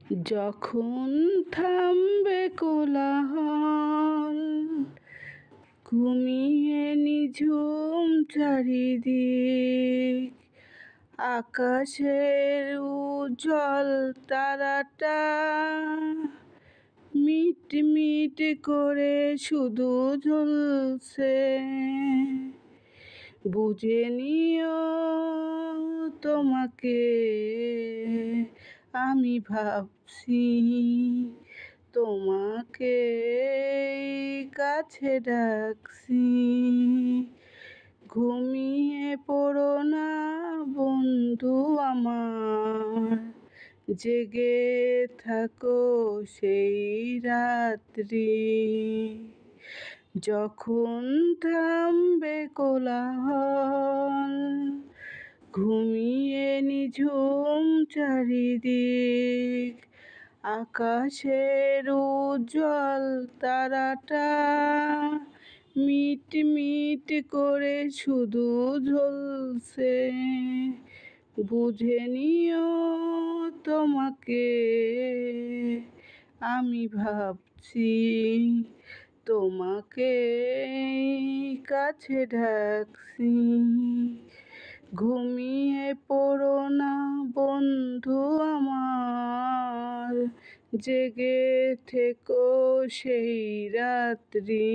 যখন থামবে কোলাহল, ঘুমিয়ে নিঝুম চারিদিক, আকাশের উজ্জ্বল তারাটা মিটমিট করে শুধু জ্বলছে। বুঝে নিও তোমাকে আমি ভাবছি, তোমাকে কাছে ডাকছি। ঘুমিয়ে পড়ো না বন্ধু আমার, জেগে থাকো সেই রাত্রি। যখন থামবে কোলাহল, ঘুমিয়ে নিঝুম চারিদিক, আকাশের উজ্জ্বল তারাটা মিটমিট করে শুধু জ্বলছে। বুঝে নিও তোমাকে আমি ভাবছি, তোমাকে কাছে ডাকছি। ঘুমিয়ে পড়ো না বন্ধু আমার, জেগে থেকো সেই রাত্রি।